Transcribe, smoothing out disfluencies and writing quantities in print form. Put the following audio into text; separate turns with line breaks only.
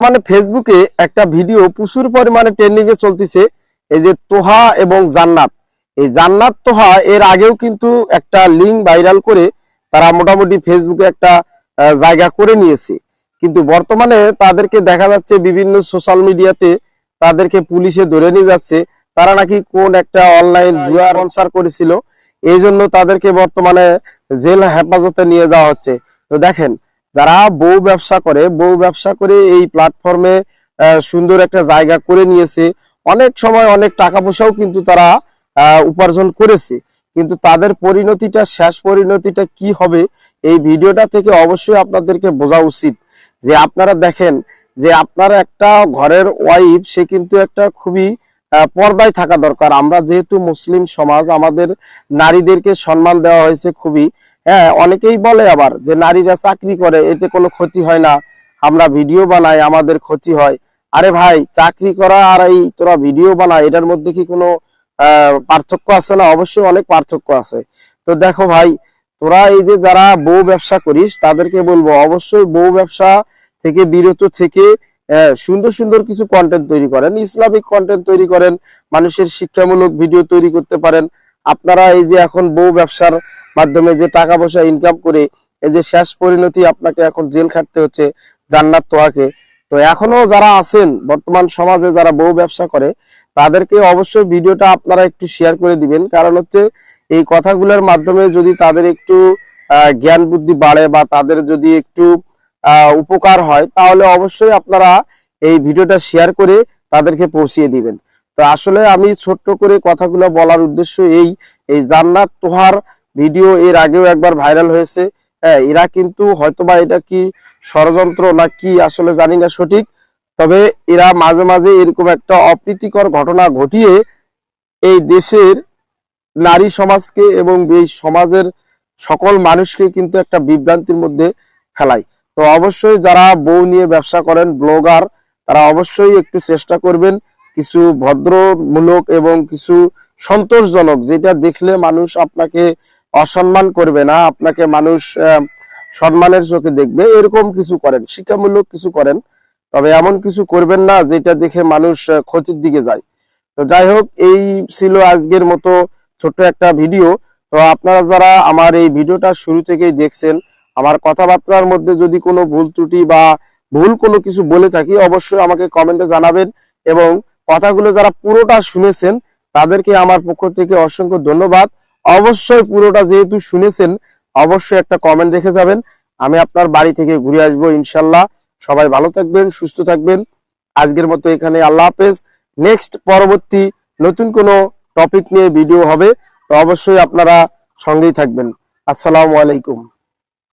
মানে ফেসবুকে একটা ভিডিও প্রচুর পরিমাণে ট্রেন্ডিং এ চলতেছে, এই যে তোহা এবং জান্নাত। এই জান্নাত তোহা এর আগেও কিন্তু একটা লিঙ্ক ভাইরাল করে তারা মোটামুটি ফেসবুকে একটা জায়গা করে নিয়েছে, কিন্তু বর্তমানে তাদেরকে দেখা যাচ্ছে বিভিন্ন সোশ্যাল মিডিয়াতে তাদেরকে পুলিশে ধরে নিয়ে যাচ্ছে। তারা নাকি কোন একটা অনলাইন জুয়া স্পন্সর করেছিল, এই জন্য তাদেরকে বর্তমানে জেল হেফাজতে নিয়ে যাওয়া হচ্ছে। তো দেখেন, যারা বউ ব্যবসা করে এই প্ল্যাটফর্মে সুন্দর একটা জায়গা করে নিয়েছে, অনেক সময় অনেক টাকা পয়সাও কিন্তু তারা উপার্জন করেছে, কিন্তু তাদের পরিণতিটা, শেষ পরিণতিটা কি হবে এই ভিডিওটা থেকে অবশ্যই আপনাদেরকে বোঝা উচিত। যে আপনারা দেখেন যে আপনার একটা ঘরের ওয়াইফ, সে কিন্তু একটা খুবই পর্দায় থাকা দরকার। আমরা যেহেতু মুসলিম সমাজ, আমাদের নারীদেরকে সম্মান দেওয়া হয়েছে খুবই। হ্যাঁ, অনেকেই বলে আবার যে নারীরা চাকরি করে এতে কোনো ক্ষতি হয় না, আমরা ভিডিও বানাই আমাদের ক্ষতি হয়। আরে ভাই, চাকরি করা আর এই তোরা ভিডিও বানাই, এটার মধ্যে কি কোনো পার্থক্য আছে? না, অবশ্যই অনেক পার্থক্য আছে। তো দেখো ভাই, তোরা এই যে যারা বউ ব্যবসা করিস, তাদেরকে বলবো অবশ্যই বউ ব্যবসা থেকে বিরত থেকে সুন্দর সুন্দর কিছু কন্টেন্ট তৈরি করেন, ইসলামিক কন্টেন্ট তৈরি করেন, মানুষের শিক্ষামূলক ভিডিও তৈরি করতে পারেন। আপনারা এই যে এখন বউ ব্যবসার মাধ্যমে যে টাকা পয়সা ইনকাম করে, এই যে শেষ পরিণতি আপনাকে এখন জেল খাটতে হচ্ছে জান্নাত তোহাকে। তো এখনো যারা আছেন বর্তমান সমাজে যারা বউ ব্যবসা করে, তাদেরকে অবশ্যই ভিডিওটা আপনারা একটু শেয়ার করে দিবেন। কারণ হচ্ছে এই কথাগুলোর মাধ্যমে যদি তাদের একটু জ্ঞান বুদ্ধি বাড়ে বা তাদের যদি একটু উপকার হয়, তাহলে অবশ্যই আপনারা এই ভিডিওটা শেয়ার করে তাদেরকে পৌঁছিয়ে দিবেন। তো আসলে আমি ছোট্ট করে কথাগুলো বলার উদ্দেশ্য এই জান্নাত তোহার ভিডিও এর আগেও একবার ভাইরাল হয়েছে। হ্যাঁ, এরা কিন্তু হয়তোবা এটা কি ষড়যন্ত্র না কি আসলে জানি না সঠিক, তবে এরা মাঝে মাঝে এরকম একটা অপ্রীতিকর ঘটনা ঘটিয়ে এই দেশের নারী সমাজকে এবং এই সমাজের সকল মানুষকে কিন্তু একটা বিভ্রান্তির মধ্যে ফেলায়। তো অবশ্যই যারা বউ নিয়ে ব্যবসা করেন, ব্লগার, তারা অবশ্যই একটু চেষ্টা করবেন কিছু ভদ্রমূলক এবং কিছু সন্তোষজনক, যেটা দেখলে মানুষ আপনাকে অসম্মান করবে না, আপনাকে মানুষ সম্মানের চোখে দেখবে, এরকম কিছু করেন, শিক্ষামূলক কিছু করেন। তবে এমন কিছু করবেন না যেটা দেখে মানুষ ক্ষতির দিকে যায়। তো যাই হোক, এই ছিল আজকের মতো ছোট্ট একটা ভিডিও। তো আপনারা যারা আমার এই ভিডিওটা শুরু থেকেই দেখছেন, আমার কথাবার্তার মধ্যে যদি কোনো ভুল ত্রুটি বা ভুল কোনো কিছু বলে থাকি, অবশ্যই আমাকে কমেন্টে জানাবেন। এবং কথাগুলো যারা পুরোটা শুনেছেন, তাদেরকে আমার পক্ষ থেকে অসংখ্য ধন্যবাদ। অবশ্যই পুরোটা যেহেতু শুনেছেন, অবশ্যই একটা কমেন্ট রেখে যাবেন, আমি আপনার বাড়ি থেকে ঘুরে আসবো ইনশাল্লাহ। সবাই ভালো থাকবেন, সুস্থ থাকবেন। আজকের মতো এখানে, আল্লাহ হাফেজ। নেক্সট পরবর্তী নতুন কোনো টপিক নিয়ে ভিডিও হবে, তো অবশ্যই আপনারা সঙ্গেই থাকবেন। আসসালামু আলাইকুম।